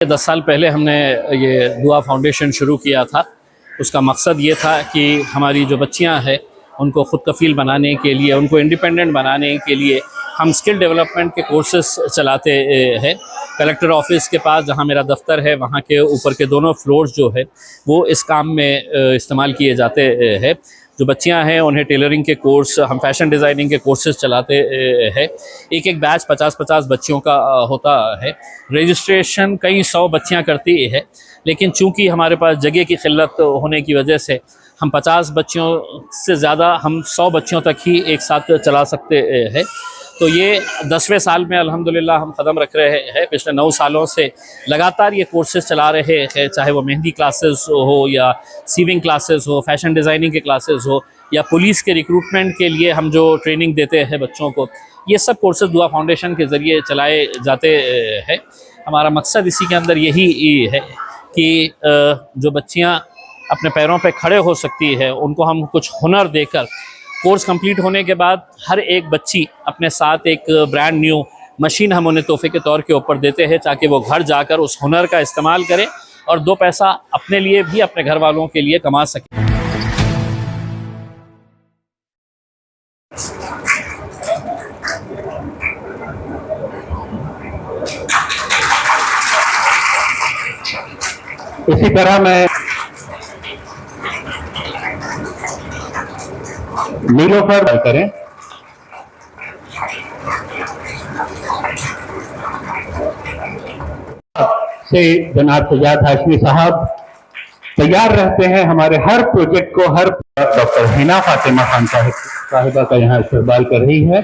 10 साल पहले हमने ये दुआ फाउंडेशन शुरू किया था। उसका मकसद ये था कि हमारी जो बच्चियां हैं उनको ख़ुद कफ़ील बनाने के लिए, उनको इंडिपेंडेंट बनाने के लिए हम स्किल डेवलपमेंट के कोर्सेस चलाते हैं। कलेक्टर ऑफिस के पास जहां मेरा दफ्तर है, वहां के ऊपर के दोनों फ्लोर्स जो है वो इस काम में इस्तेमाल किए जाते हैं। जो बच्चियां हैं उन्हें टेलरिंग के कोर्स, हम फैशन डिज़ाइनिंग के कोर्सेज चलाते हैं। एक एक बैच 50-50 बच्चियों का होता है। रजिस्ट्रेशन कई 100 बच्चियां करती है, लेकिन चूंकि हमारे पास जगह की किल्लत होने की वजह से हम 50 बच्चियों से ज़्यादा, हम 100 बच्चियों तक ही एक साथ चला सकते हैं। तो ये 10वें साल में अल्हम्दुलिल्लाह हम कदम रख रहे हैं। पिछले 9 सालों से लगातार ये कोर्सेज चला रहे हैं, चाहे वो मेहंदी क्लासेस हो या सीविंग क्लासेस हो, फैशन डिज़ाइनिंग के क्लासेस हो, या पुलिस के रिक्रूटमेंट के लिए हम जो ट्रेनिंग देते हैं बच्चों को, ये सब कोर्सेज दुआ फाउंडेशन के ज़रिए चलाए जाते हैं। हमारा मकसद इसी के अंदर यही है कि जो बच्चियाँ अपने पैरों पे खड़े हो सकती है, उनको हम कुछ हुनर देकर, कोर्स कंप्लीट होने के बाद हर एक बच्ची अपने साथ एक ब्रांड न्यू मशीन हम उन्हें तोहफे के तौर के ऊपर देते हैं, ताकि वो घर जाकर उस हुनर का इस्तेमाल करें और 2 पैसा अपने लिए भी, अपने घर वालों के लिए कमा सकें। इसी तरह मैं नीलोफर करें। से जनाब सजाद हाशमी साहब तैयार रहते हैं हमारे हर प्रोजेक्ट को। हर डॉक्टर हिना फातिमा खान साहिबा का यहाँ इस्तकबाल कर रही है।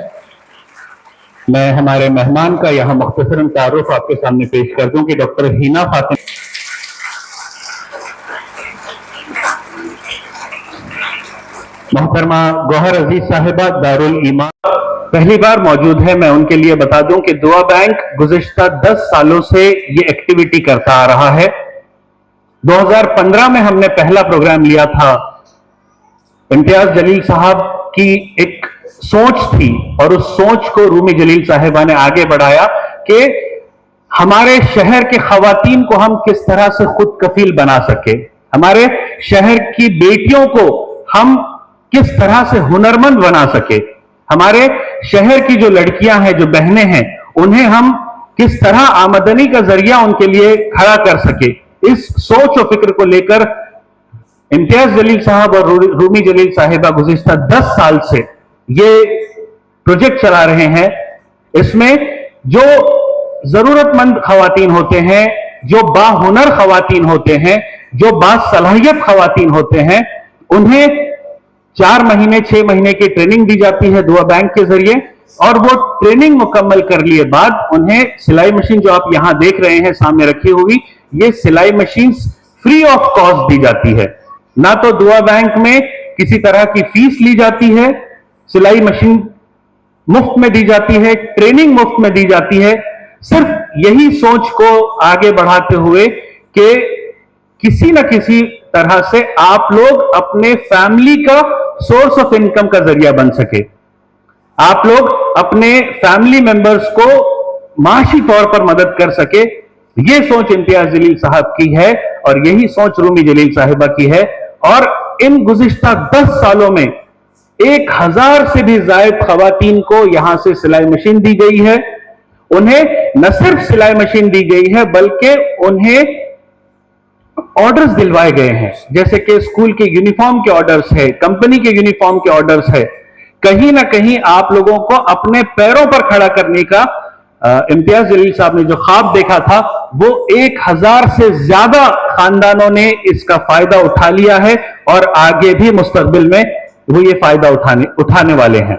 मैं हमारे मेहमान का यहाँ मुख्तसरन तारुफ आपके सामने पेश कर दूं कि डॉक्टर हिना फातिमा मोहतरमा गौहर अजीज साहिबा दारुल ईमान पहली बार मौजूद है। मैं उनके लिए बता दूं कि दुआ बैंक गुज़िश्ता 10 सालों से ये एक्टिविटी करता आ रहा है। 2015 में हमने पहला प्रोग्राम लिया था। इम्तियाज जलील साहब की एक सोच थी और उस सोच को रूमी जलील साहिबा ने आगे बढ़ाया कि हमारे शहर के खवातीन को हम किस तरह से खुद कफील बना सके, हमारे शहर की बेटियों को हम किस तरह से हुनरमंद बना सके, हमारे शहर की जो लड़कियां हैं, जो बहनें हैं, उन्हें हम किस तरह आमदनी का जरिया उनके लिए खड़ा कर सके। इस सोच और फिक्र को लेकर इम्तियाज जलील साहब और रूमी जलील साहिबा गुज़िश्ता 10 साल से ये प्रोजेक्ट चला रहे हैं। इसमें जो जरूरतमंद खवातीन होते हैं, जो बाहुनर खवातीन होते हैं, जो बासलाहियत खवातीन होते हैं, उन्हें 4 महीने 6 महीने की ट्रेनिंग दी जाती है दुआ बैंक के जरिए, और वो ट्रेनिंग मुकम्मल कर लिए बाद उन्हें सिलाई मशीन, जो आप यहां देख रहे हैं सामने रखी हुई, ये सिलाई मशीन फ्री ऑफ कॉस्ट दी जाती है। ना तो दुआ बैंक में किसी तरह की फीस ली जाती है, सिलाई मशीन मुफ्त में दी जाती है, ट्रेनिंग मुफ्त में दी जाती है। सिर्फ यही सोच को आगे बढ़ाते हुए कि किसी न किसी तरह से आप लोग अपने फैमिली का सोर्स ऑफ इनकम का जरिया बन सके, आप लोग अपने फैमिली मेंबर्स को माशी तौर पर मदद कर सके। ये सोच इम्तियाज जलील साहब की है और यही सोच रूमी जलील साहिबा की है। और इन गुज़िश्ता 10 सालों में 1000 से भी ज्यादा खवातीन को यहां से सिलाई मशीन दी गई है। उन्हें न सिर्फ सिलाई मशीन दी गई है, बल्कि उन्हें ऑर्डर्स दिलवाए गए हैं, जैसे कि स्कूल के यूनिफॉर्म के ऑर्डर्स है, कंपनी के यूनिफॉर्म के ऑर्डर्स है। कहीं ना कहीं आप लोगों को अपने पैरों पर खड़ा करने का इम्तियाज जलील साहब ने जो ख्वाब देखा था, वो 1000 से ज्यादा खानदानों ने इसका फायदा उठा लिया है और आगे भी मुस्तकबिल में वो ये फायदा उठाने वाले हैं।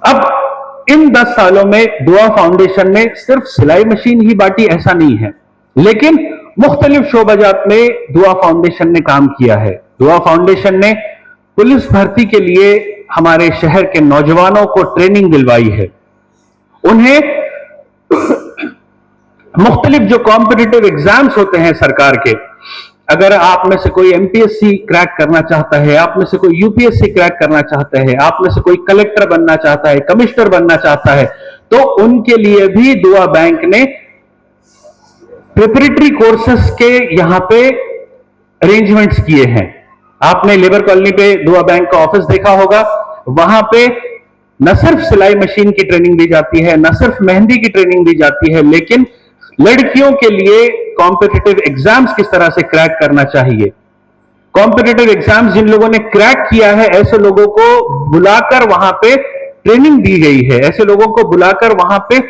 अब इन 10 सालों में दुआ फाउंडेशन ने सिर्फ सिलाई मशीन ही बांटी ऐसा नहीं है, लेकिन मुख्तलिफ शोबाजात में दुआ फाउंडेशन ने काम किया है। दुआ फाउंडेशन ने पुलिस भर्ती के लिए हमारे शहर के नौजवानों को ट्रेनिंग दिलवाई है। उन्हें मुख्तलिफ जो कॉम्पिटिटिव एग्जाम्स होते हैं सरकार के, अगर आप में से कोई एमपीएससी क्रैक करना चाहता है, आप में से कोई यूपीएससी क्रैक करना चाहता है, आप में से कोई कलेक्टर बनना चाहता है, कमिश्नर बनना चाहता है, तो उनके लिए भी दुआ बैंक ने प्रिपरेटरी कोर्सेस के यहां पे अरेंजमेंट्स किए हैं। आपने लेबर कॉलोनी पे दुआ बैंक का ऑफिस देखा होगा, वहां पे न सिर्फ सिलाई मशीन की ट्रेनिंग दी जाती है, न सिर्फ मेहंदी की ट्रेनिंग दी जाती है, लेकिन लड़कियों के लिए कॉम्पिटिटिव एग्जाम्स किस तरह से क्रैक करना चाहिए। कॉम्पिटिटिव एग्जाम्स जिन लोगों ने क्रैक किया है, ऐसे लोगों को बुलाकर वहां पे ट्रेनिंग दी गई है। ऐसे लोगों को बुलाकर वहां पे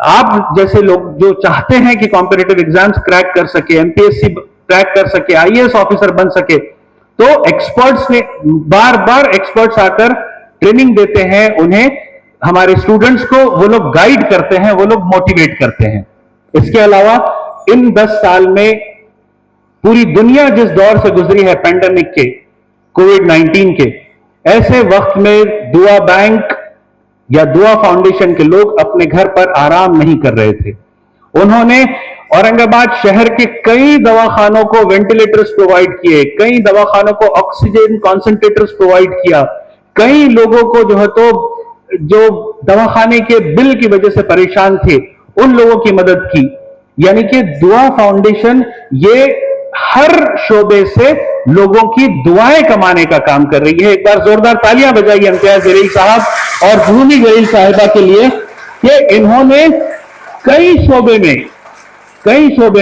आप जैसे लोग जो चाहते हैं कि कॉम्पिटिटिव एग्जाम्स क्रैक कर सके, एमपीएससी क्रैक कर सके, आईएएस ऑफिसर बन सके, तो एक्सपर्ट्स ने बार बार एक्सपर्ट्स आकर ट्रेनिंग देते हैं उन्हें, हमारे स्टूडेंट्स को वो लोग गाइड करते हैं, वो लोग मोटिवेट करते हैं। इसके अलावा इन 10 साल में पूरी दुनिया जिस दौर से गुजरी है पैंडेमिक के, कोविड-19 के, ऐसे वक्त में दुआ बैंक या दुआ फाउंडेशन के लोग अपने घर पर आराम नहीं कर रहे थे। उन्होंने औरंगाबाद शहर के कई दवाखानों को वेंटिलेटर्स प्रोवाइड किए, कई दवाखानों को ऑक्सीजन कॉन्सेंट्रेटर्स प्रोवाइड किया, कई लोगों को जो दवाखाने के बिल की वजह से परेशान थे उन लोगों की मदद की। यानी कि दुआ फाउंडेशन ये हर शोबे से लोगों की दुआएं कमाने का काम कर रही है। एक बार जोरदार तालियां बजाइए इम्तियाज जलील साहब और भूमि जलील साहिबा के लिए कि इन्होंने कई शोबे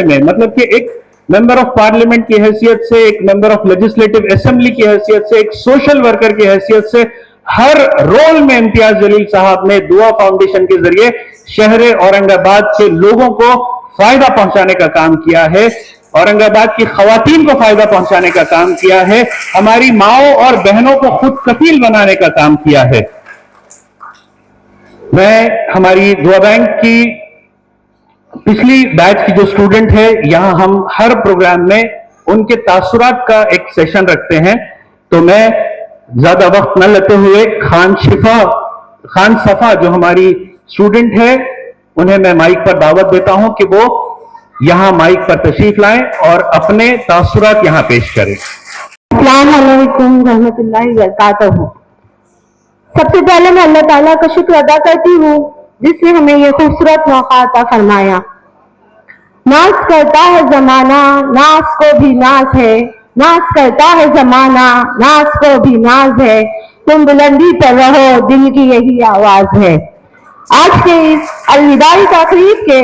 में मतलब कि एक मेंबर ऑफ पार्लियामेंट की हैसियत से, एक मेंबर ऑफ लेजिस्लेटिव असेंबली की हैसियत से, एक सोशल वर्कर की हैसियत से हर रोल में इम्तियाज जलील साहब ने दुआ फाउंडेशन के जरिए शहर औरंगाबाद के लोगों को फायदा पहुंचाने का काम किया है, औरंगाबाद की खवातीन को फायदा पहुंचाने का काम किया है, हमारी माओं और बहनों को खुद कफील बनाने का काम किया है। मैं हमारी दुआ बैंक की पिछली बैच की जो स्टूडेंट है, यहां हम हर प्रोग्राम में उनके तासुरात का एक सेशन रखते हैं, तो मैं ज्यादा वक्त न लेते हुए खान सफा जो हमारी स्टूडेंट है, उन्हें मैं माइक पर दावत देता हूं कि वो यहां माइक पर तशरीफ लाएं और अपने तासुरात यहां पेश करें। अस्सलाम वालेकुम रहमतुल्लाहि व बरकातहू। सबसे पहले मैं अल्लाह ताला का शुक्र अदा करती हूँ जिसने हमें ये खूबसूरत मौका अता फरमाया। नाज करता है जमाना, नाज को भी नाज है, नाज करता है जमाना, नाज को भी नाज है, तुम बुलंदी पर रहो, दिल की यही आवाज है। आज के इस अलविदाई तकरीब के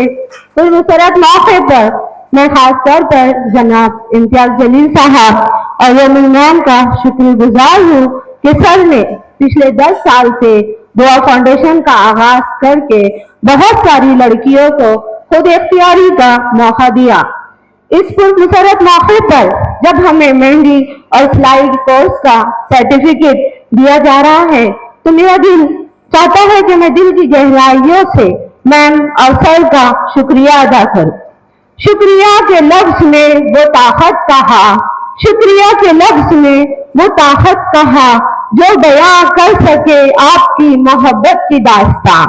पुरमसरत मौके पर मैं खास तौर पर जनाब इम्तियाज जलील साहब और यमुना मैम का शुक्रगुजार हूँ कि सर ने पिछले 10 साल से दुआ फाउंडेशन का आगाज करके बहुत सारी लड़कियों को खुद इख्तियारी का मौका दिया। इस पुरमसरत मौके पर जब हमें मेहंदी और सिलाई कोर्स का सर्टिफिकेट दिया जा रहा है तो मेरा दिल चाहता है कि मैं दिल की गहराइयों से मैम और सर का शुक्रिया अदा करूं। शुक्रिया के लफ्ज में वो ताकत कहा, शुक्रिया के लफ्ज में वो ताकत कहा जो बयां कर सके आपकी मोहब्बत की दास्तां।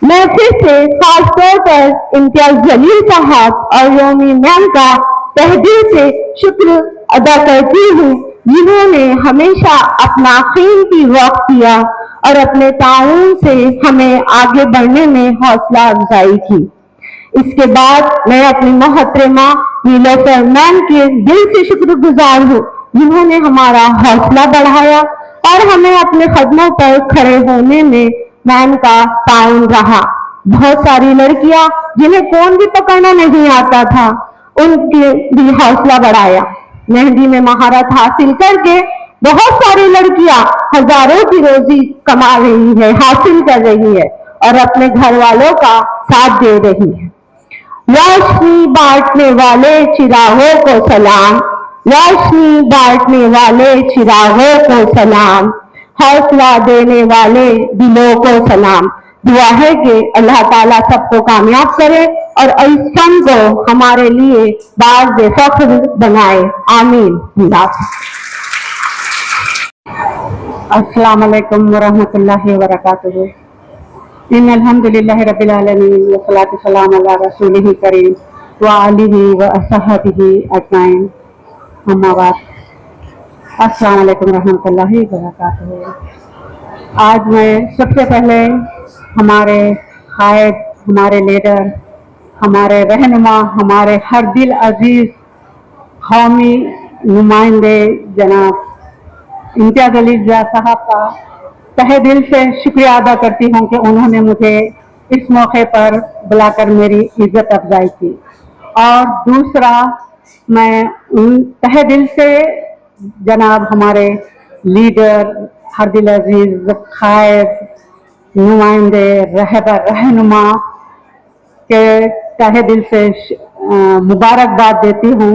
मैं फिर से खास तौर पर इम्तियाज जलील साहब और योमी मैम का तहे दिल से शुक्र अदा करती हूँ जिन्होंने हमेशा अपना कीमती वक्त दिया और अपने ताउन से हमें आगे बढ़ने में हौसला अफजाई की। इसके बाद मैं अपनी मोहतरमा नीलोफर मैम के दिल से शुक्रगुजार हूँ जिन्होंने हमारा हौसला बढ़ाया और हमें अपने कदमों पर खड़े होने में मैम का ताउन रहा। बहुत सारी लड़कियां जिन्हें फोन भी पकड़ना नहीं आता था, उनके भी हौसला बढ़ाया। मेहंदी में महारत हासिल करके बहुत सारी लड़कियां हजारों की रोजी कमा रही है, हासिल कर रही है और अपने घर वालों का साथ दे रही है। रोशनी बांटने वाले चिरागों को सलाम, रोशनी बांटने वाले चिरागों को सलाम, हौसला देने वाले दिलों को सलाम। दुआ है कि अल्लाह ताला सबको कामयाब करे और इस फन को हमारे लिए बाज़ फख्र बनाए, आमीन। अस्सलाम वालेकुम वरहमतुल्लाहि वबरकातुहू। इन्नल हम्दुलिल्लाहि रब्बिल आलमीन व सलातु सलाम अला रसूलिही करीम व आलिही व अस्हाबिही अजमाइन। अम्मा बाद, अस्सलाम वालेकुम रहमतुल्लाहि वबरकातुहू। आज मैं सबसे पहले हमारे कायद हमारे लीडर, हमारे रहनुमा, हमारे हर दिल अजीज कौमी नुमाइंदे जनाब इम्तियाज अली साहब का तहे दिल से शुक्रिया अदा करती हूँ कि उन्होंने मुझे इस मौके पर बुलाकर मेरी इज्जत अफजाई की। और दूसरा, मैं उन तहे दिल से जनाब हमारे लीडर, हर दिल अजीज कायद, नुमाइंदे, रहबर, रहनुमा के तहे दिल से मुबारकबाद देती हूँ।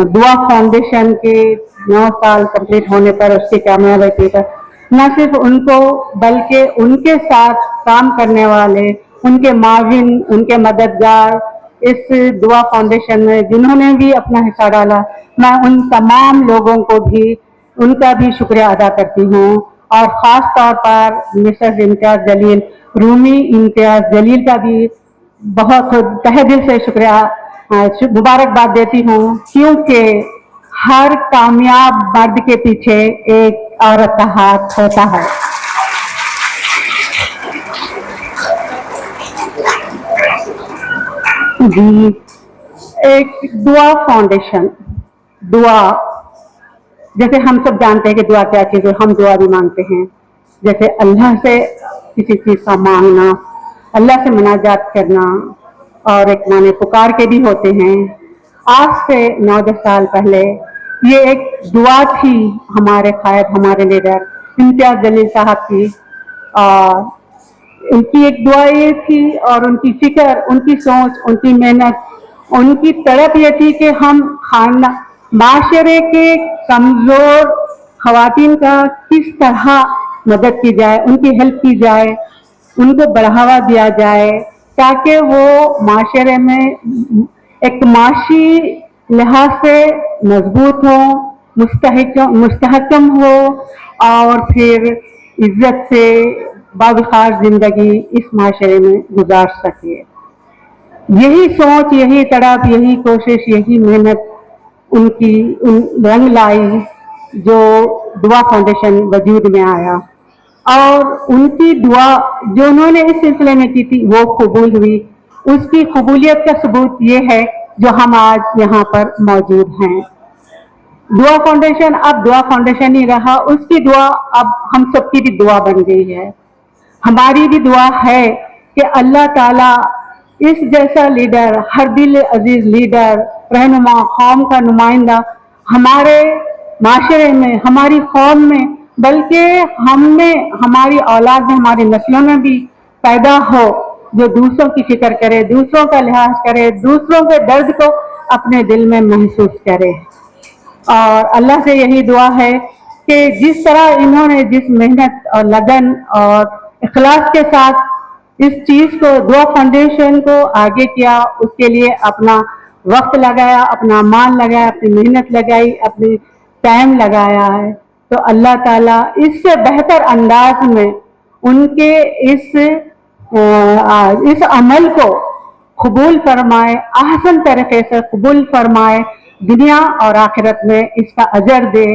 दुआ फाउंडेशन के 9 साल कंप्लीट होने पर, उसकी कामयाबी पर न सिर्फ उनको बल्कि उनके साथ काम करने वाले, उनके माविन, उनके मददगार इस दुआ फाउंडेशन में जिन्होंने भी अपना हिस्सा डाला, मैं उन तमाम लोगों को भी उनका भी शुक्रिया अदा करती हूँ। और ख़ास तौर पर मिसेस इम्तियाज जलील, रूमी इम्तियाज जलील का भी बहुत तहे दिल से शुक्रिया मुबारकबाद देती हूँ, क्योंकि हर कामयाब मर्द के पीछे एक औरत का हाथ होता है। जी, एक दुआ फाउंडेशन, दुआ जैसे हम सब जानते हैं कि दुआ क्या चीज़ है, हम दुआ भी मांगते हैं। जैसे अल्लाह से किसी चीज़ का मांगना, अल्लाह से मुनाजात करना, और एक माने पुकार के भी होते हैं। आज से 9-10 साल पहले ये एक दुआ थी हमारे कायद, हमारे लीडर इम्तियाज जलील साहब की। और उनकी एक दुआ ये थी, और उनकी फिक्र, उनकी सोच, उनकी मेहनत, उनकी तड़प ये थी कि हम खाना माशरे के कमज़ोर ख़वातीन का किस तरह मदद की जाए, उनकी हेल्प की जाए, उनको बढ़ावा दिया जाए, ताकि वो माशरे में एक माशी लिहाज से मजबूत हो, मुस्तहकम हो, और फिर इज्जत से बावकार जिंदगी इस माशरे में गुजार सके। यही सोच, यही तड़प, यही कोशिश, यही मेहनत उनकी रंग लाई जो दुआ फाउंडेशन वजूद में आया। और उनकी दुआ जो उन्होंने इस सिलसिले में की थी वो कबूल हुई। उसकी कबूलियत का सबूत ये है जो हम आज यहाँ पर मौजूद हैं। दुआ फाउंडेशन अब दुआ फाउंडेशन ही रहा, उसकी दुआ अब हम सबकी भी दुआ बन गई है। हमारी भी दुआ है कि अल्लाह ताला इस जैसा लीडर, हर दिल अजीज लीडर, रहनुमा, कौम का नुमाइंदा हमारे माशरे में, हमारी कौम में, बल्कि हमें, हमारी औलाद में, हमारी नस्लों में भी पैदा हो, जो दूसरों की फिक्र करे, दूसरों का लिहाज करे, दूसरों के दर्द को अपने दिल में महसूस करे। और अल्लाह से यही दुआ है कि जिस तरह इन्होंने जिस मेहनत और लगन और इखलास के साथ इस चीज़ को, दुआ फाउंडेशन को आगे किया, उसके लिए अपना वक्त लगाया, अपना माल लगाया, अपनी मेहनत लगाई, अपनी टाइम लगाया है, तो अल्लाह ताला इससे बेहतर अंदाज में उनके इस अमल को कबूल फरमाए, आसान तरीके से कबूल फरमाए, दुनिया और आखिरत में इसका अजर दे,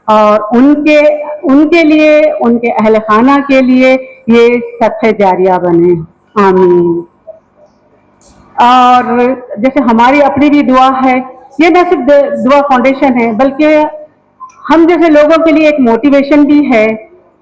और उनके लिए, उनके अहल खाना के लिए ये सदक़े जारिया बने। आमीन। और जैसे हमारी अपनी भी दुआ है, ये न सिर्फ दुआ फाउंडेशन है बल्कि हम जैसे लोगों के लिए एक मोटिवेशन भी है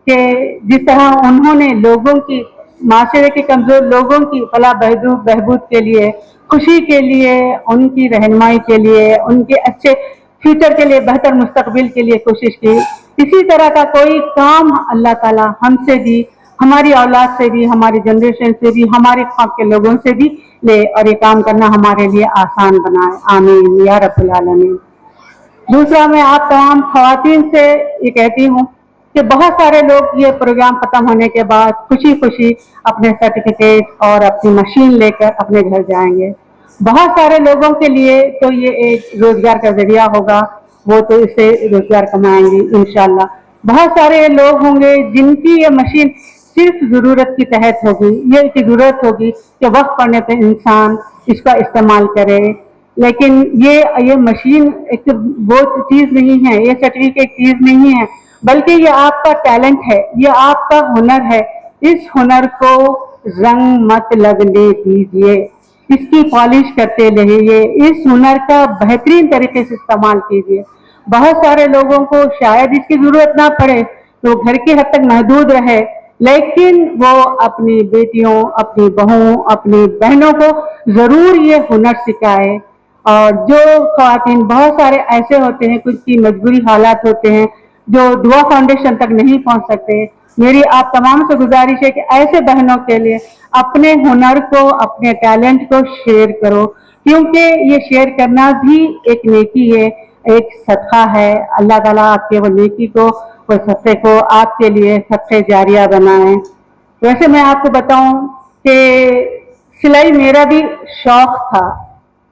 कि जिस तरह उन्होंने लोगों की, माशरे के कमज़ोर लोगों की फलाह बहबूद के लिए, खुशी के लिए, उनकी रहनुमाई के लिए, उनके अच्छे फ्यूचर के लिए, बेहतर मुस्तकबिल के लिए कोशिश की। इसी तरह का कोई काम अल्लाह ताला हमसे भी, हमारी औलाद से भी, हमारी जनरेशन से भी, हमारे ख्वाब के लोगों से भी ले, और ये काम करना हमारे लिए आसान बनाए। आमीन या रब्बुल आलमीन। दूसरा, मैं आप तमाम ख़वातीन से ये कहती हूँ कि बहुत सारे लोग ये प्रोग्राम ख़त्म होने के बाद खुशी खुशी अपने सर्टिफिकेट और अपनी मशीन लेकर अपने घर जाएंगे। बहुत सारे लोगों के लिए तो ये एक रोज़गार का ज़रिया होगा, वो तो इससे रोज़गार कमाएंगे इंशाल्लाह। बहुत सारे लोग होंगे जिनकी ये मशीन सिर्फ ज़रूरत की तहत होगी, ये की ज़रूरत होगी कि वक्त पड़ने पर इंसान इसका इस्तेमाल करे, लेकिन ये मशीन एक वो चीज़ नहीं है, ये सर्टिफिकेट चीज़ नहीं है, बल्कि ये आपका टैलेंट है, ये आपका हुनर है। इस हुनर को रंग मत लगने दीजिए, इसकी पॉलिश करते रहिए, इस हुनर का बेहतरीन तरीके से इस्तेमाल कीजिए। बहुत सारे लोगों को शायद इसकी जरूरत ना पड़े तो घर की हद तक महदूद रहे, लेकिन वो अपनी बेटियों, अपनी बहुओं, अपनी बहनों को जरूर ये हुनर सिखाए। और जो ख्वातीन बहुत सारे ऐसे होते हैं, कुछ की मजबूरी हालात होते हैं जो दुआ फाउंडेशन तक नहीं पहुंच सकते, मेरी आप तमाम से गुजारिश है कि ऐसे बहनों के लिए अपने हुनर को, अपने टैलेंट को शेयर करो, क्योंकि ये शेयर करना भी एक नेकी है, एक सदका है। अल्लाह ताला आपके वो नेकी को, वो सदक़े को आपके लिए सदक़े जारिया बनाए। वैसे मैं आपको बताऊं कि सिलाई मेरा भी शौक था,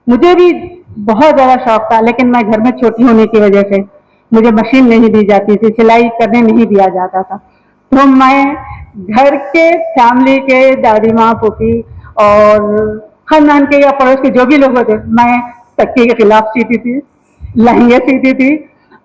मुझे भी बहुत ज्यादा शौक था, लेकिन मैं घर में छोटी होने की वजह से मुझे मशीन नहीं दी जाती थी, सिलाई करने नहीं दिया जाता था। तो मैं घर के फैमिली के दादी माँ, फूफी और खानदान के या पड़ोस के जो भी लोग होते, मैं तकिए के खिलाफ सीती थी, लहंगे सीती थी,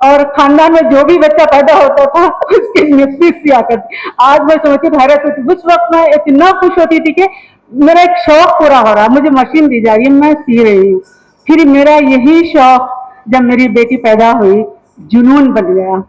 और खानदान में जो भी बच्चा पैदा होता था उसकी नियुक्ति सिया करती। आज मैं सोचती हैरत होती, उस वक्त मैं इतना खुश होती थी कि मेरा एक शौक पूरा हो रहा है, मुझे मशीन दी जा रही है, मैं सी रही हूँ। फिर मेरा यही शौक जब मेरी बेटी पैदा हुई जुनून बन गया,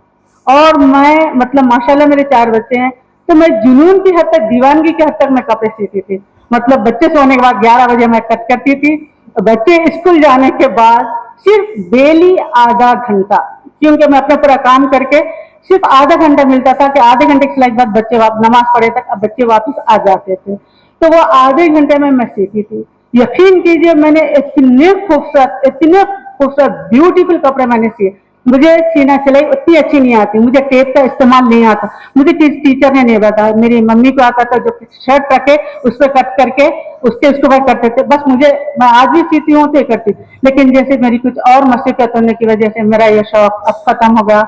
और मैं मतलब माशाल्लाह मेरे 4 बच्चे हैं, तो मैं जुनून की हद तक, दीवानगी की हद तक मैं कपड़े सीती थी। मतलब बच्चे सोने के बाद 11 बजे मैं कट करती थी, बच्चे स्कूल जाने के बाद सिर्फ डेली आधा घंटा, क्योंकि मैं अपना पूरा काम करके सिर्फ आधा घंटा मिलता था कि आधे घंटे की सिलाई के बाद बच्चे नमाज पढ़े तक अब बच्चे वापस आ जाते थे, तो वो आधे घंटे में मैं सीखी थी। यकीन कीजिए मैंने इतने खूबसूरत ब्यूटीफुल कपड़े मैंने सिए। मुझे सीना सिलाई उतनी अच्छी नहीं आती, मुझे टेप का इस्तेमाल नहीं आता, मुझे टीचर ने नहीं बताया, मेरी मम्मी को आता था जो शर्ट रखे उस पर कट करके उसको वह करते थे, बस मैं आज भी सीती हूँ तो ये करती। लेकिन जैसे मेरी कुछ और मशक्कत होने की वजह से मेरा ये शौक अब खत्म हो गया,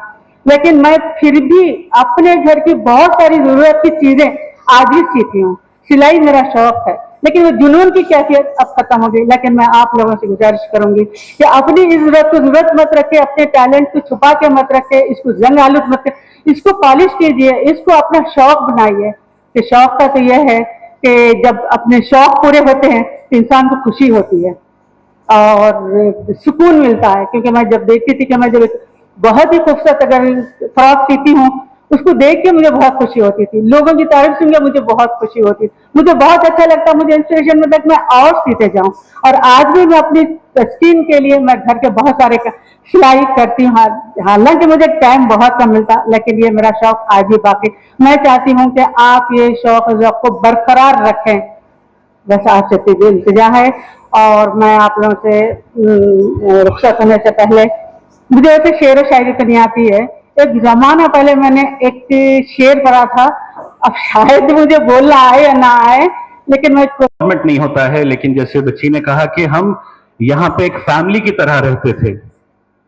लेकिन मैं फिर भी अपने घर की बहुत सारी जरूरत की चीजें आज भी सीती हूँ। सिलाई मेरा शौक है, लेकिन वो जुनून की कैफियत अब खत्म हो गई। लेकिन मैं आप लोगों से गुजारिश करूंगी कि अपनी इस जरूरत को जरूरत मत रखे, अपने टैलेंट को छुपा के मत रखे, इसको जंग आलूद मत रखे, इसको पॉलिश कीजिए, इसको अपना शौक बनाइए। कि शौक का तो यह है कि जब अपने शौक पूरे होते हैं तो इंसान को खुशी होती है और सुकून मिलता है। क्योंकि मैं जब देखती थी कि मैं जब बहुत ही खूबसूरत अगर फ्रॉक सीती हूँ, उसको देख के मुझे बहुत खुशी होती थी, लोगों की तारीफ सुन के मुझे बहुत खुशी होती, मुझे बहुत अच्छा लगता, मुझे इंस्पिरेशन मिलता कि मैं और सीते जाऊं। और आज भी मैं अपनी स्किन के लिए मैं घर के बहुत सारे सिलाई करती हूँ, हालांकि मुझे टाइम बहुत कम मिलता, लेकिन ये मेरा शौक आज भी बाकी। मैं चाहती हूँ कि आप ये शौक को बरकरार रखें, बस आपसे इल्तिजा है। और मैं आप लोगों से रुखसत होने से पहले, मुझे ऐसे शेर व शायरी तो नहीं आती है, एक जमाना पहले मैंने एक शेर पढ़ा था, अब शायद मुझे बोलना आए या ना आए, लेकिन मैं फॉर्मेट नहीं होता है। लेकिन जैसे बच्ची ने कहा कि हम यहाँ पे एक फैमिली की तरह रहते थे।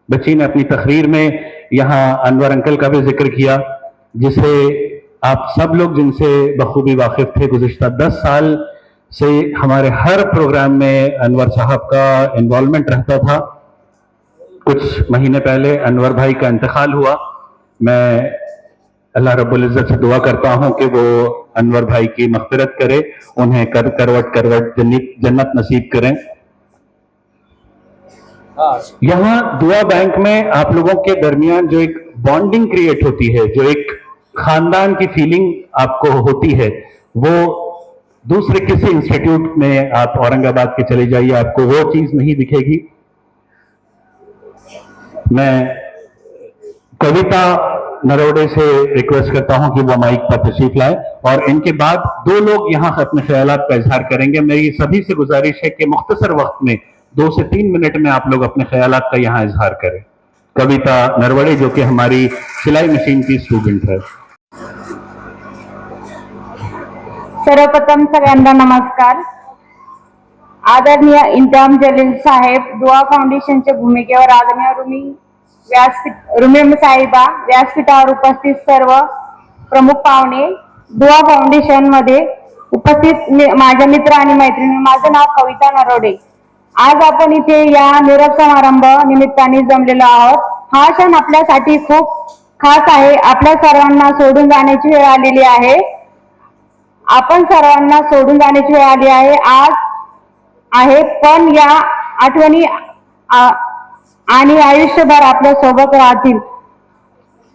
बच्ची ने अपनी तकरीर में यहाँ अनवर अंकल का भी जिक्र किया, जिसे आप सब लोग जिनसे बखूबी वाकिफ थे। गुज़िश्ता 10 साल से हमारे हर प्रोग्राम में अनवर साहब का इन्वॉल्वमेंट रहता था। कुछ महीने पहले अनवर भाई का इंतकाल हुआ। मैं अल्लाह रब्बुल इज्जत से दुआ करता हूं कि वो अनवर भाई की मग़फ़िरत करे, उन्हें करवट जन्नत नसीब करें। यहाँ दुआ बैंक में आप लोगों के दरमियान जो एक बॉन्डिंग क्रिएट होती है, जो एक खानदान की फीलिंग आपको होती है, वो दूसरे किसी इंस्टीट्यूट में आप औरंगाबाद के चले जाइए, आपको वो चीज नहीं दिखेगी। मैं कविता नरोडे से रिक्वेस्ट करता हूं कि वो माइक पर तशरीफ लाए, और इनके बाद 2 लोग यहां अपने ख्यालात का इजहार करेंगे। मेरी सभी से गुजारिश है कि मुख्तसर वक्त में 2 से 3 मिनट में आप लोग अपने ख्यालात का यहां इजहार करें। कविता नरवड़े, जो कि हमारी सिलाई मशीन की स्टूडेंट है। सर्वप्रथम सगळ्यांना नमस्कार। आदरणीय इंजाम जलील साहेब, दुआ फाउंडेशनच्या भूमिकेवर आदरणीय रुमी साहेबा, व्यासपीठावर उपस्थित सर्व प्रमुख पाहुणे, दुआ फाउंडेशन मध्ये उपस्थित माझे मित्र आणि मैत्रिणी, माझं नाव कविता नरोडे। आज आपण इथे या निरोप समारंभ निमित्ताने जमलेलो आहोत। हा क्षण आपल्यासाठी खूप खास आहे, आपल्या सर्वांना सोडून जाण्याची वेळ आलेली आहे। आपण सर्वांना सोडून जाण्याची वेळ आली आहे. आज आहे, पण या आठवणी आणि आयुष्यभर आपल्या सोबत राहतील.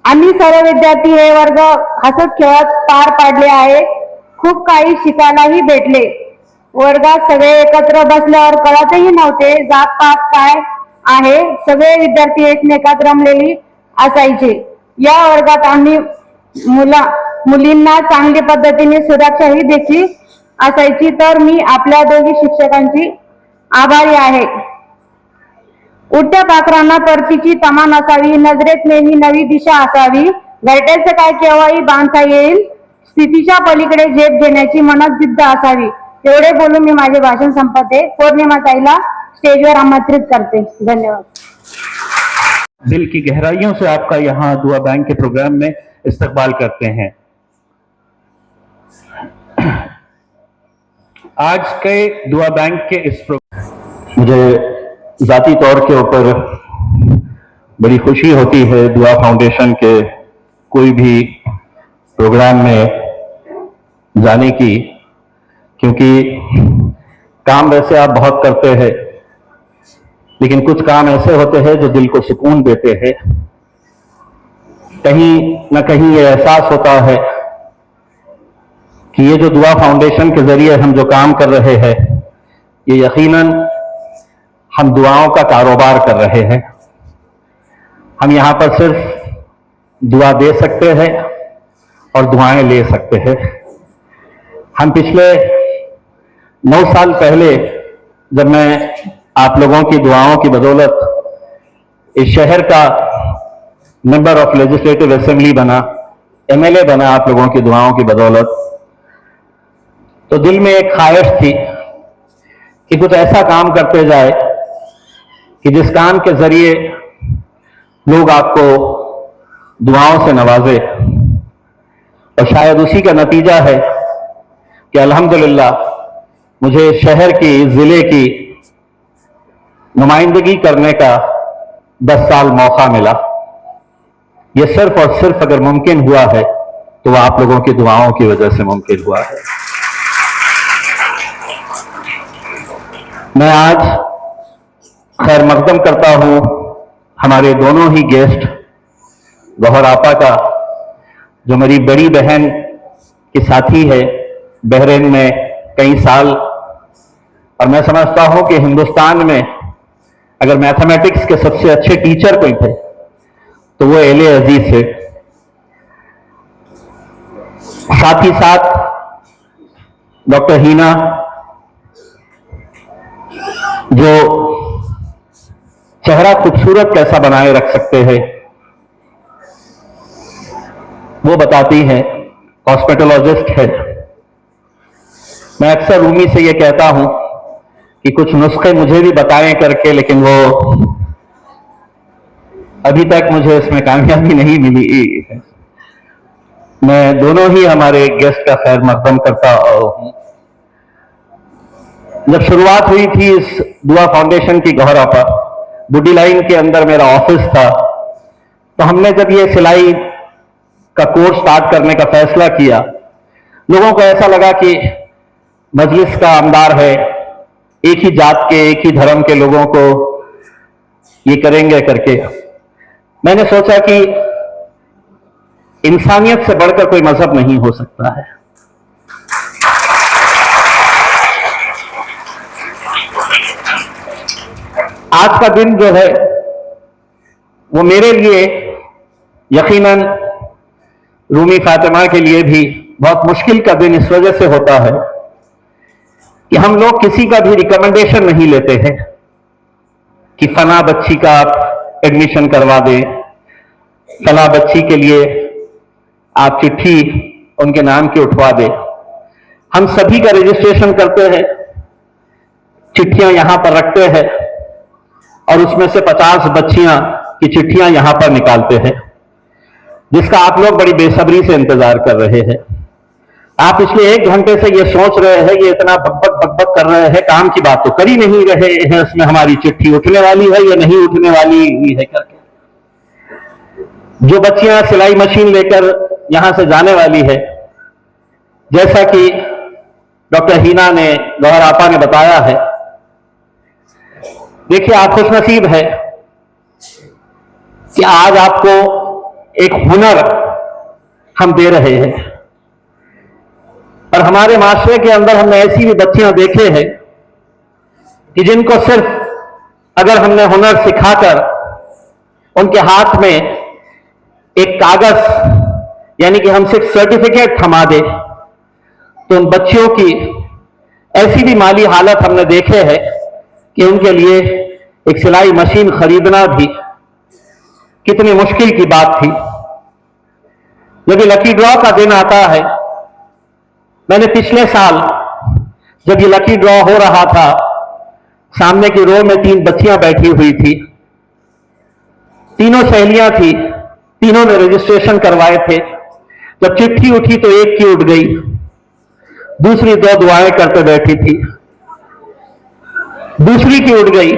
आम्ही सर्व विद्यार्थी हे वर्ग हसत खेळत पार पाडले आहे. खूप काही शिकायलाही भेटले. वर्गात सगळे एकत्र बसल्यावर कळतही नव्हते जात पात काय आहे. सगळे विद्यार्थी एकमेकात रमलेली असायचे. या वर्गात आम्ही मुलींना चांगल्या पद्धतीने सुरक्षाही देखील असायची. तर मी आपल्या दोघी शिक्षकांची आभारी आहे. उडत्या पाखरांना परतीची तमा नसावी, नजरेत नेहमी नवी दिशा असावी, घरट्याचं काय केव्हाही बांधता येईल, स्थितीच्या पलीकडे झेप घेण्याची मनक जिद्द असावी. एवढे बोलून मी माझे भाषण संपवते. पौर्णिमा ताईला स्टेजवर आमंत्रित करते. धन्यवाद. दिल की गहराइयों से आपका यहाँ दुआ बैंक के प्रोग्राम में इस्तकबाल करते हैं। आज के दुआ बैंक के इस प्रोग्राम मुझे जाती तौर के ऊपर बड़ी खुशी होती है दुआ फाउंडेशन के कोई भी प्रोग्राम में जाने की, क्योंकि काम वैसे आप बहुत करते हैं, लेकिन कुछ काम ऐसे होते हैं जो दिल को सुकून देते हैं। कहीं न कहीं ये एहसास होता है कि ये जो दुआ फाउंडेशन के जरिए हम जो काम कर रहे हैं, ये यकीनन हम दुआओं का कारोबार कर रहे हैं। हम यहां पर सिर्फ दुआ दे सकते हैं और दुआएं ले सकते हैं। हम पिछले 9 साल पहले, जब मैं आप लोगों की दुआओं की बदौलत इस शहर का मेंबर ऑफ लेजिस्लेटिव असेंबली बना, एमएलए बना आप लोगों की दुआओं की बदौलत, तो दिल में एक ख्वाहिश थी कि कुछ ऐसा काम करते जाए कि जिस काम के जरिए लोग आपको दुआओं से नवाजे। और शायद उसी का नतीजा है कि अल्हम्दुलिल्लाह मुझे शहर की, जिले की नुमाइंदगी करने का 10 साल मौका मिला। यह सिर्फ और सिर्फ अगर मुमकिन हुआ है तो वह आप लोगों की दुआओं की वजह से मुमकिन हुआ है। मैं आज खैर मकदम करता हूं हमारे दोनों ही गेस्ट, गौहर आपा का, जो मेरी बड़ी बहन की साथी है, बहरीन में कई साल, और मैं समझता हूं कि हिंदुस्तान में अगर मैथमेटिक्स के सबसे अच्छे टीचर कोई थे तो वो एले अजीज थे। साथ ही साथ डॉक्टर हीना, जो चेहरा खूबसूरत कैसा बनाए रख सकते हैं वो बताती हैं, हॉस्पिटोलॉजिस्ट है। मैं अक्सर रूमी से ये कहता हूं कि कुछ नुस्खे मुझे भी बताएं करके, लेकिन वो अभी तक मुझे इसमें कामयाबी नहीं मिली है। मैं दोनों ही हमारे गेस्ट का खैर मकदम करता हूं। जब शुरुआत हुई थी इस दुआ फाउंडेशन की गौहरा पर, बुड्डी लाइन के अंदर मेरा ऑफिस था, तो हमने जब ये सिलाई का कोर्स स्टार्ट करने का फैसला किया, लोगों को ऐसा लगा कि मजलिस का आमदार है, एक ही जात के, एक ही धर्म के लोगों को ये करेंगे करके। मैंने सोचा कि इंसानियत से बढ़कर कोई मजहब नहीं हो सकता है। आज का दिन जो है वो मेरे लिए, यकीनन रूमी फातिमा के लिए भी बहुत मुश्किल का दिन इस वजह से होता है कि हम लोग किसी का भी रिकमेंडेशन नहीं लेते हैं कि फला बच्ची का आप एडमिशन करवा दें, फला बच्ची के लिए आप चिट्ठी उनके नाम की उठवा दें। हम सभी का रजिस्ट्रेशन करते हैं, चिट्ठियां यहां पर रखते हैं और उसमें से 50 बच्चियां की चिट्ठियां यहां पर निकालते हैं, जिसका आप लोग बड़ी बेसब्री से इंतजार कर रहे हैं। आप पिछले 1 घंटे से ये सोच रहे हैं, ये इतना बकबक कर रहे हैं, काम की बात तो कर ही नहीं रहे हैं, उसमें हमारी चिट्ठी उठने वाली है या नहीं उठने वाली है करके। जो बच्चियां सिलाई मशीन लेकर यहां से जाने वाली है, जैसा कि डॉक्टर हीना ने, गौहर आपा ने बताया है, देखिए आप खुशनसीब है कि आज आपको एक हुनर हम दे रहे हैं। और हमारे माशरे के अंदर हमने ऐसी भी बच्चियां देखे हैं कि जिनको सिर्फ अगर हमने हुनर सिखाकर उनके हाथ में एक कागज यानी कि हम सिर्फ सर्टिफिकेट थमा दे, तो उन बच्चियों की ऐसी भी माली हालत हमने देखे हैं कि उनके लिए एक सिलाई मशीन खरीदना भी कितनी मुश्किल की बात थी। जब ये लकी ड्रॉ का दिन आता है, मैंने पिछले साल जब ये लकी ड्रॉ हो रहा था, सामने की रो में 3 बच्चियां बैठी हुई थी, तीनों सहेलियां थी, तीनों ने रजिस्ट्रेशन करवाए थे। जब चिट्ठी उठी तो एक की उठ गई, दूसरी 2 दुआएं करते बैठी थी, दूसरी की उठ गई,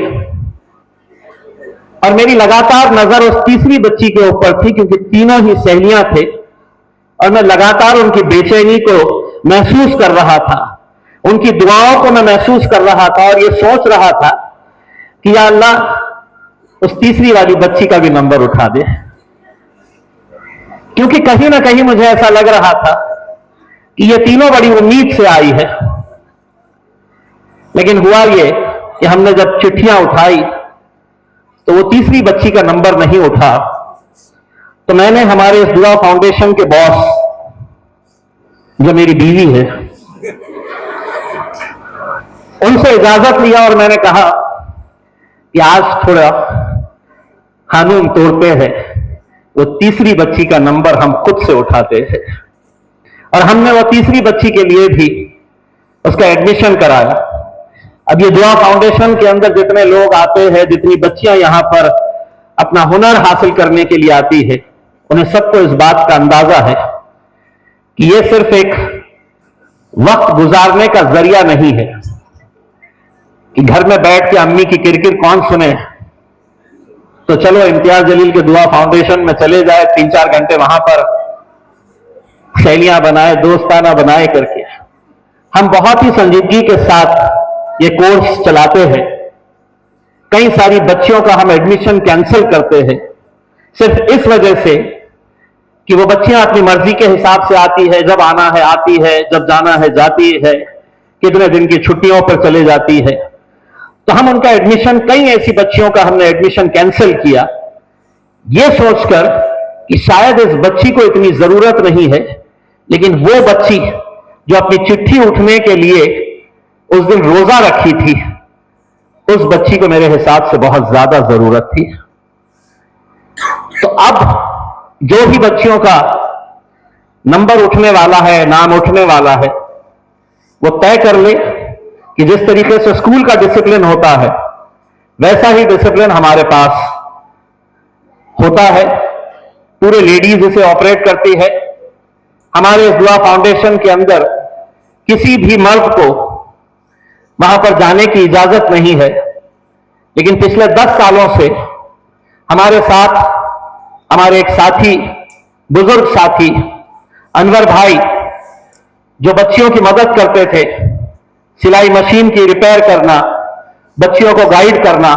और मेरी लगातार नजर उस तीसरी बच्ची के ऊपर थी क्योंकि तीनों ही सहेलियां थे और मैं लगातार उनकी बेचैनी को महसूस कर रहा था, उनकी दुआओं को मैं महसूस कर रहा था और ये सोच रहा था कि या अल्लाह उस तीसरी वाली बच्ची का भी नंबर उठा दे, क्योंकि कहीं ना कहीं मुझे ऐसा लग रहा था कि ये तीनों बड़ी उम्मीद से आई है। लेकिन हुआ ये कि हमने जब चिट्ठियां उठाई तो वो तीसरी बच्ची का नंबर नहीं उठा। तो मैंने हमारे इस दुआ फाउंडेशन के बॉस, जो मेरी बीवी है, उनसे इजाजत लिया और मैंने कहा कि आज थोड़ा कानून तोड़ते हैं, वो तीसरी बच्ची का नंबर हम खुद से उठाते हैं। और हमने वो तीसरी बच्ची के लिए भी उसका एडमिशन कराया। अब ये दुआ फाउंडेशन के अंदर जितने लोग आते हैं, जितनी बच्चियां यहां पर अपना हुनर हासिल करने के लिए आती है, उन्हें सबको इस बात का अंदाजा है कि ये सिर्फ एक वक्त गुजारने का जरिया नहीं है कि घर में बैठ के अम्मी की किरकिर कौन सुने, तो चलो इम्तियाज जलील के दुआ फाउंडेशन में चले जाए, 3-4 घंटे वहां पर सहेलियां बनाए, दोस्ताना बनाए करके। हम बहुत ही संजीदगी के साथ ये कोर्स चलाते हैं। कई सारी बच्चियों का हम एडमिशन कैंसिल करते हैं सिर्फ इस वजह से कि वो बच्चियां अपनी मर्जी के हिसाब से आती है, जब आना है आती है, जब जाना है जाती है, कितने दिन की छुट्टियों पर चले जाती है। तो हम उनका एडमिशन, कई ऐसी बच्चियों का हमने एडमिशन कैंसिल किया, ये सोचकर कि शायद इस बच्ची को इतनी जरूरत नहीं है, लेकिन वो बच्ची जो अपनी चिट्ठी उठने के लिए उस दिन रोजा रखी थी, उस बच्ची को मेरे हिसाब से बहुत ज्यादा जरूरत थी। तो अब जो भी बच्चियों का नंबर उठने वाला है, नाम उठने वाला है, वो तय कर ले कि जिस तरीके से स्कूल का डिसिप्लिन होता है, वैसा ही डिसिप्लिन हमारे पास होता है। पूरे लेडीज इसे ऑपरेट करती है। हमारे इस दुआ फाउंडेशन के अंदर किसी भी मर्द को वहां पर जाने की इजाजत नहीं है। लेकिन पिछले 10 सालों से हमारे साथ हमारे एक साथी, बुजुर्ग साथी अनवर भाई, जो बच्चियों की मदद करते थे, सिलाई मशीन की रिपेयर करना, बच्चियों को गाइड करना,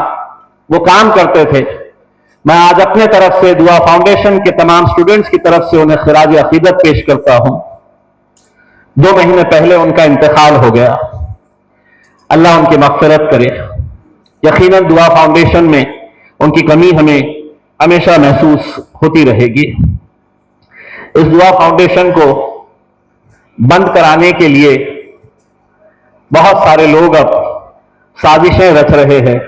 वो काम करते थे। मैं आज अपने तरफ से दुआ फाउंडेशन के तमाम स्टूडेंट्स की तरफ से उन्हें खिराज अकीदत पेश करता हूं। 2 महीने पहले उनका इंतकाल हो गया, अल्लाह उनकी मग़फ़िरत करे। यकीनन दुआ फाउंडेशन में उनकी कमी हमें हमेशा महसूस होती रहेगी। इस दुआ फाउंडेशन को बंद कराने के लिए बहुत सारे लोग अब साजिशें रच रहे हैं।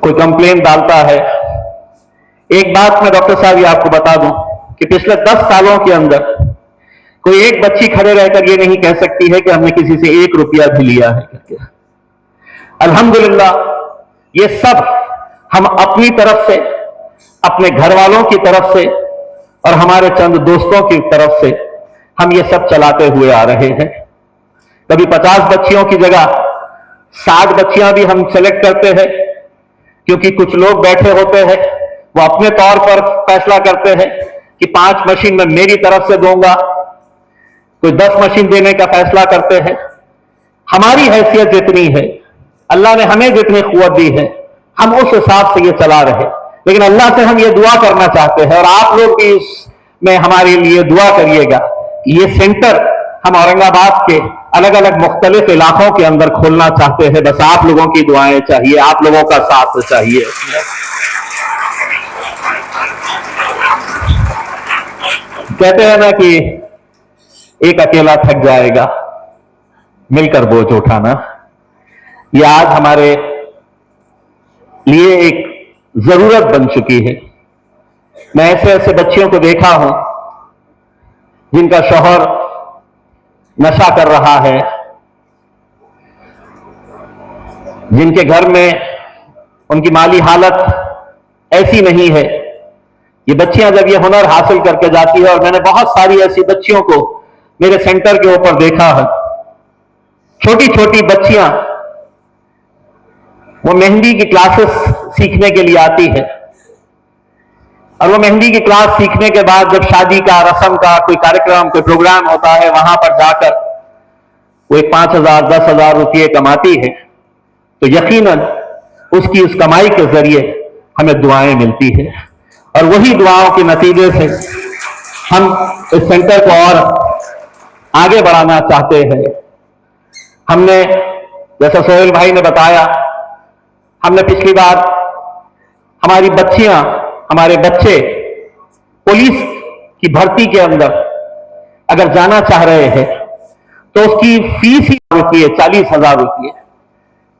कोई कंप्लेन डालता है। एक बात मैं डॉक्टर साहब ये आपको बता दूं कि पिछले 10 सालों के अंदर कोई एक बच्ची खड़े रहकर ये नहीं कह सकती है कि हमने किसी से 1 रुपया भी लिया है करके। अल्हम्दुलिल्लाह, ये सब हम अपनी तरफ से, अपने घर वालों की तरफ से और हमारे चंद दोस्तों की तरफ से हम ये सब चलाते हुए आ रहे हैं। कभी 50 बच्चियों की जगह 60 बच्चियां भी हम सेलेक्ट करते हैं, क्योंकि कुछ लोग बैठे होते हैं, वो अपने तौर पर फैसला करते हैं कि 5 मशीन मैं मेरी तरफ से दूंगा, कोई 10 मशीन देने का फैसला करते हैं। हमारी हैसियत जितनी है, अल्लाह ने हमें जितनी कुव्वत दी है, हम उस हिसाब से ये चला रहे। लेकिन अल्लाह से हम ये दुआ करना चाहते हैं और आप लोग भी इसमें हमारे लिए दुआ करिएगा। ये सेंटर हम औरंगाबाद के अलग अलग मुख्तलिफ इलाकों के अंदर खोलना चाहते हैं। बस आप लोगों की दुआएं चाहिए, आप लोगों का साथ चाहिए। कहते हैं ना कि एक अकेला थक जाएगा, मिलकर बोझ उठाना। यह आज हमारे लिए एक जरूरत बन चुकी है। मैं ऐसे ऐसे बच्चियों को देखा हूं जिनका शौहर नशा कर रहा है, जिनके घर में उनकी माली हालत ऐसी नहीं है। ये बच्चियां जब ये हुनर हासिल करके जाती है, और मैंने बहुत सारी ऐसी बच्चियों को मेरे सेंटर के ऊपर देखा है, छोटी छोटी बच्चियां, वो मेहंदी की क्लासेस सीखने के लिए आती है, और वो मेहंदी की क्लास सीखने के बाद जब शादी का, रस्म का कोई कार्यक्रम, कोई प्रोग्राम होता है, वहां पर जाकर वो 5,000 10,000 रुपये कमाती है, तो यकीनन उसकी उस कमाई के जरिए हमें दुआएं मिलती है। और वही दुआओं के नतीजे से हम इस सेंटर को और आगे बढ़ाना चाहते हैं। हमने, जैसा सोहेल भाई ने बताया, हमने पिछली बार हमारी बच्चियां, हमारे बच्चे पुलिस की भर्ती के अंदर अगर जाना चाह रहे हैं तो उसकी फीस ही रुपये 40,000 रुपये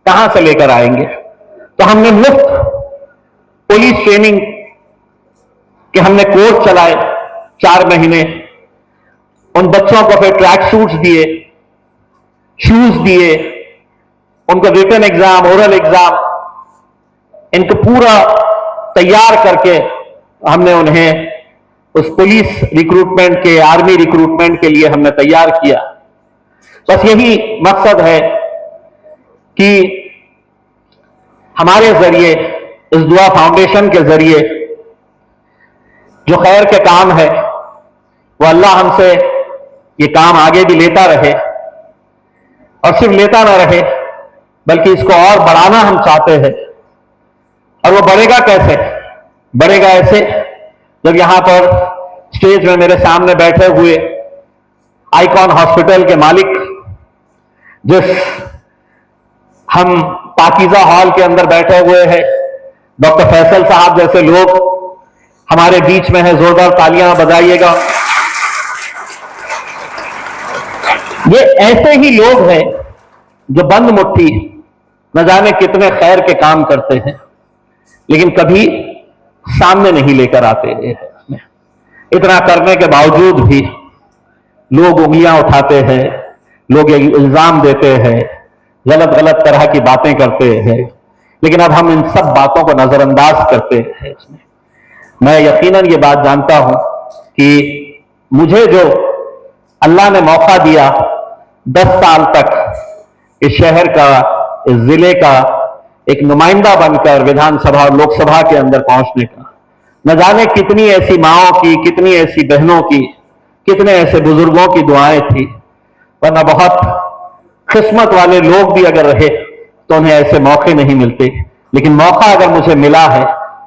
कहां से लेकर आएंगे। तो हमने मुफ्त पुलिस ट्रेनिंग के हमने कोर्स चलाए 4 महीने। उन बच्चों को फिर ट्रैक सूट्स दिए, शूज दिए, उनको रिटन एग्जाम, ओरल एग्जाम, इनको पूरा तैयार करके हमने उन्हें उस पुलिस रिक्रूटमेंट के, आर्मी रिक्रूटमेंट के लिए हमने तैयार किया। बस यही मकसद है कि हमारे जरिए, इस दुआ फाउंडेशन के जरिए जो खैर के काम है, वो अल्लाह हमसे ये काम आगे भी लेता रहे, और सिर्फ लेता ना रहे बल्कि इसको और बढ़ाना हम चाहते हैं। और वो बढ़ेगा कैसे? बढ़ेगा ऐसे, जब यहां पर स्टेज में मेरे सामने बैठे हुए आइकॉन हॉस्पिटल के मालिक, जिस हम पाकीज़ा हॉल के अंदर बैठे हुए हैं, डॉक्टर फैसल साहब जैसे लोग हमारे बीच में है, जोरदार तालियां बजाइएगा। ये ऐसे ही लोग हैं जो बंद मुट्ठी न जाने कितने खैर के काम करते हैं, लेकिन कभी सामने नहीं लेकर आते हैं। इतना करने के बावजूद भी लोग उंगलियां उठाते हैं, लोग इल्जाम देते हैं, गलत गलत तरह की बातें करते हैं, लेकिन अब हम इन सब बातों को नजरअंदाज करते हैं। मैं यकीनन ये बात जानता हूं कि मुझे जो अल्लाह ने मौका दिया 10 साल तक इस शहर का, इस जिले का एक नुमाइंदा बनकर विधानसभा और लोकसभा के अंदर पहुंचने का, न जाने कितनी ऐसी माओं की, कितनी ऐसी बहनों की, कितने ऐसे बुजुर्गों की दुआएं थी। वरना बहुत किस्मत वाले लोग भी अगर रहे तो उन्हें ऐसे मौके नहीं मिलते। लेकिन मौका अगर मुझे मिला है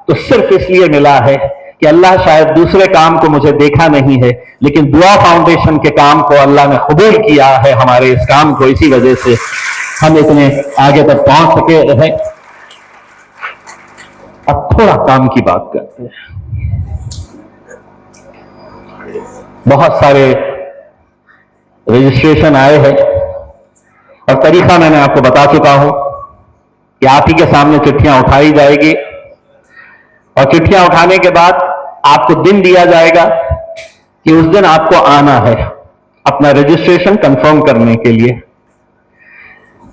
तो सिर्फ इसलिए मिला है कि अल्लाह शायद दूसरे काम को मुझे देखा नहीं है, लेकिन दुआ फाउंडेशन के काम को अल्लाह ने कबूल किया है, हमारे इस काम को। इसी वजह से हम इतने आगे तक पहुंच सके रहे। अब थोड़ा काम की बात करते हैं। बहुत सारे रजिस्ट्रेशन आए हैं और तरीका मैंने आपको बता चुका हूं कि आप ही के सामने चिट्ठियां उठाई जाएगी, और चिट्ठियां उठाने के बाद आपको दिन दिया जाएगा कि उस दिन आपको आना है अपना रजिस्ट्रेशन कंफर्म करने के लिए।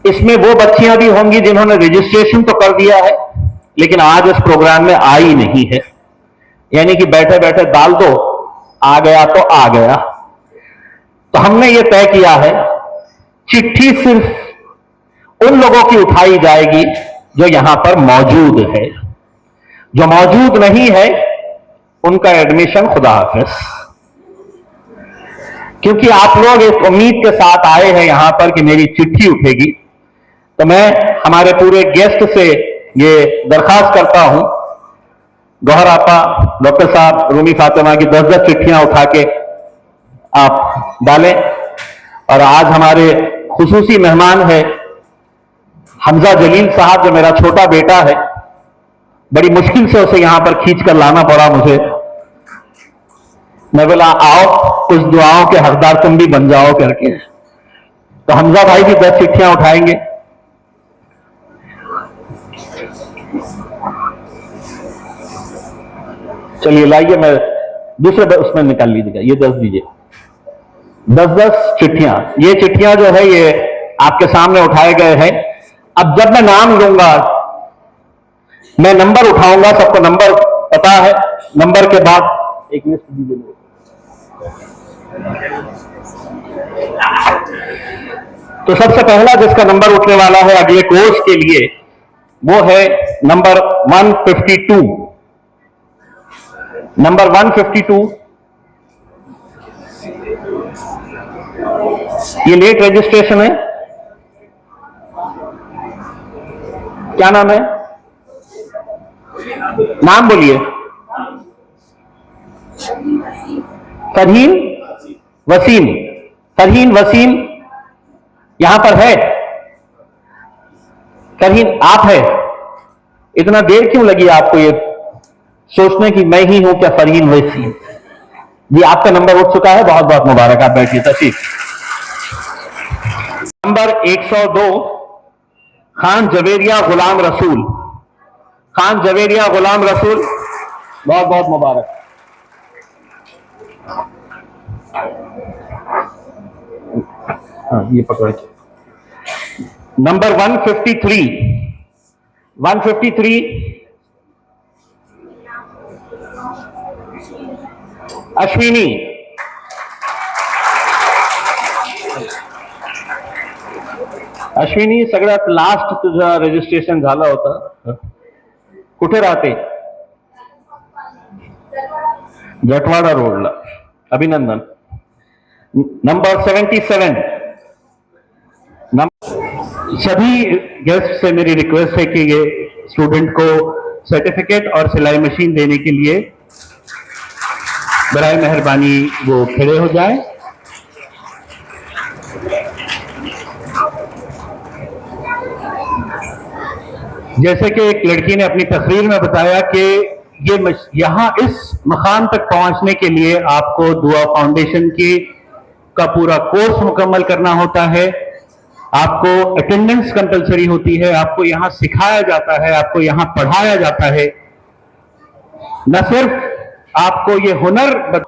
इसमें वो बच्चियां भी होंगी जिन्होंने रजिस्ट्रेशन तो कर दिया है लेकिन आज इस प्रोग्राम में आई नहीं है, यानी कि बैठे बैठे डाल दो, आ गया तो आ गया। तो हमने ये तय किया है चिट्ठी सिर्फ उन लोगों की उठाई जाएगी जो यहां पर मौजूद है, जो मौजूद नहीं है उनका एडमिशन खुदा हाफिज। क्योंकि आप लोग एक उम्मीद के साथ आए हैं यहां पर कि मेरी चिट्ठी उठेगी, तो मैं हमारे पूरे गेस्ट से ये दरखास्त करता हूं, गौहर आपा, डॉक्टर साहब, रूमी फातिमा की 10-10 चिट्ठियां उठा के आप डालें। और आज हमारे खुसूसी मेहमान है हमजा जलील साहब, जो मेरा छोटा बेटा है, बड़ी मुश्किल से उसे यहां पर खींच कर लाना पड़ा मुझे। मैं बोला आओ कुछ दुआओं के हकदार तुम भी बन जाओ करके, तो हमजा भाई भी 10 चिट्ठियां उठाएंगे। चलिए लाइए, मैं दूसरे उसमें निकाल लीजिएगा, ये 10 दीजिए, 10-10 चिट्ठियां। ये चिट्ठियां जो है ये आपके सामने उठाए गए हैं। अब जब मैं नाम लूंगा, मैं नंबर उठाऊंगा, सबको नंबर पता है, नंबर के बाद एक लिस्ट दीजिए। तो सबसे पहला जिसका नंबर उठने वाला है अगले कोर्स के लिए, वो है नंबर 152। नंबर 152। ये लेट रजिस्ट्रेशन है, क्या नाम है? नाम बोलिए। फरहीन वसीम। फरहीन वसीम यहां पर है? फरहीन आप है? इतना देर क्यों लगी आपको ये सोचने की मैं ही हूं क्या फरहीन वसीम? ये आपका नंबर उठ चुका है, बहुत बहुत मुबारक, आप बैठिए तशरीफ। नंबर 102 खान जवेरिया गुलाम रसूल। खान जवेरिया गुलाम रसूल, बहुत बहुत मुबारक। हाँ ये पकड़े। नंबर 153 अश्विनी। अश्विनी सगळ्यात लास्ट तुझं रजिस्ट्रेशन झालं होतं, कुठे राहते? जटवाड़ा रोडला, अभिनंदन। नंबर 77। सभी गेस्ट से मेरी रिक्वेस्ट है कि ये स्टूडेंट को सर्टिफिकेट और सिलाई मशीन देने के लिए बराए मेहरबानी वो खड़े हो जाए। जैसे कि एक लड़की ने अपनी तकरीर में बताया कि ये यहां इस मकाम तक पहुंचने के लिए आपको दुआ फाउंडेशन का पूरा कोर्स मुकम्मल करना होता है, आपको अटेंडेंस कंपलसरी होती है, आपको यहां सिखाया जाता है, आपको यहां पढ़ाया जाता है। न सिर्फ आपको ये हुनर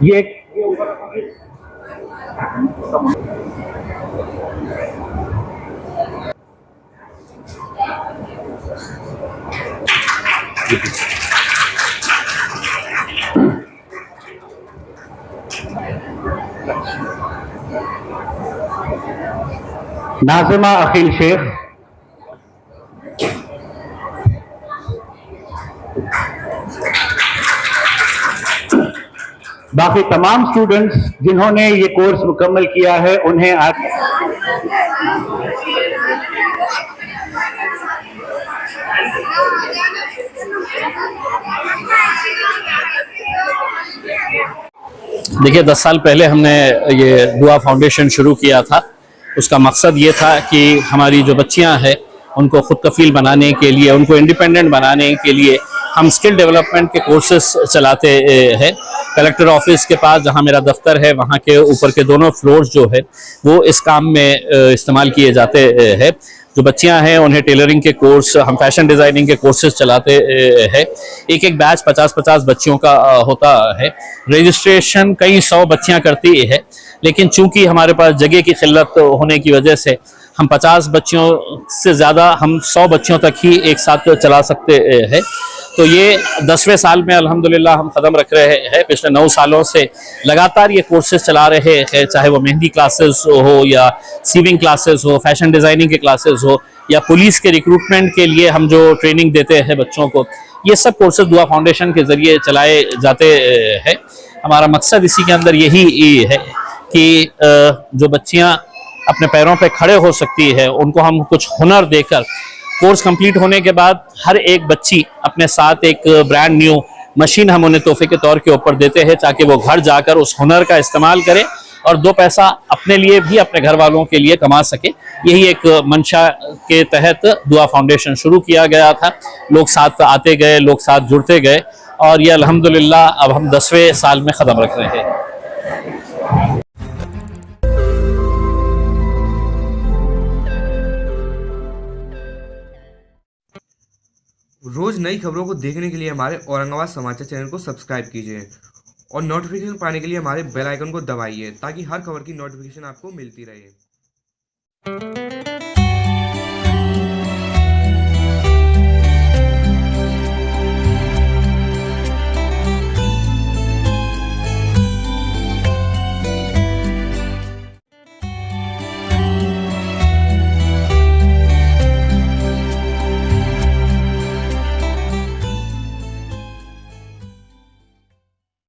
ये नाज़िमा अखिल शेख। बाकी तमाम स्टूडेंट्स जिन्होंने ये कोर्स मुकम्मल किया है उन्हें आज देखिए 10 साल पहले हमने ये दुआ फाउंडेशन शुरू किया था। उसका मकसद ये था कि हमारी जो बच्चियां हैं उनको खुद कफील बनाने के लिए, उनको इंडिपेंडेंट बनाने के लिए हम स्किल डेवलपमेंट के कोर्सेस चलाते हैं। कलेक्टर ऑफिस के पास जहां मेरा दफ्तर है वहां के ऊपर के दोनों फ्लोर्स जो है वो इस काम में इस्तेमाल किए जाते हैं। जो बच्चियां हैं उन्हें टेलरिंग के कोर्स, हम फैशन डिज़ाइनिंग के कोर्सेज चलाते हैं। एक एक बैच 50-50 बच्चियों का होता है। रजिस्ट्रेशन कई 100 बच्चियां करती है, लेकिन चूंकि हमारे पास जगह की किल्लत होने की वजह से हम 50 बच्चियों से ज़्यादा, हम 100 बच्चियों तक ही एक साथ चला सकते हैं। तो ये 10वें साल में अल्हम्दुलिल्लाह हम कदम रख रहे हैं। पिछले 9 सालों से लगातार ये कोर्सेज चला रहे हैं, चाहे वो मेहंदी क्लासेस हो या सीविंग क्लासेस हो, फैशन डिज़ाइनिंग के क्लासेस हो, या पुलिस के रिक्रूटमेंट के लिए हम जो ट्रेनिंग देते हैं बच्चों को, ये सब कोर्सेज दुआ फाउंडेशन के ज़रिए चलाए जाते हैं। हमारा मकसद इसी के अंदर यही है कि जो बच्चियाँ अपने पैरों पे खड़े हो सकती है, उनको हम कुछ हुनर देकर, कोर्स कंप्लीट होने के बाद हर एक बच्ची अपने साथ एक ब्रांड न्यू मशीन हम उन्हें तोहफे के तौर के ऊपर देते हैं, ताकि वो घर जाकर उस हुनर का इस्तेमाल करें और 2 पैसा अपने लिए भी अपने घर वालों के लिए कमा सके। यही एक मंशा के तहत दुआ फाउंडेशन शुरू किया गया था। लोग साथ आते गए, लोग साथ जुड़ते गए और ये अल्हम्दुलिल्लाह अब हम 10वें साल में कदम रख रहे हैं। रोज नई खबरों को देखने के लिए हमारे औरंगाबाद समाचार चैनल को सब्सक्राइब कीजिए और नोटिफिकेशन पाने के लिए हमारे बेल आइकन को दबाइए ताकि हर खबर की नोटिफिकेशन आपको मिलती रहे।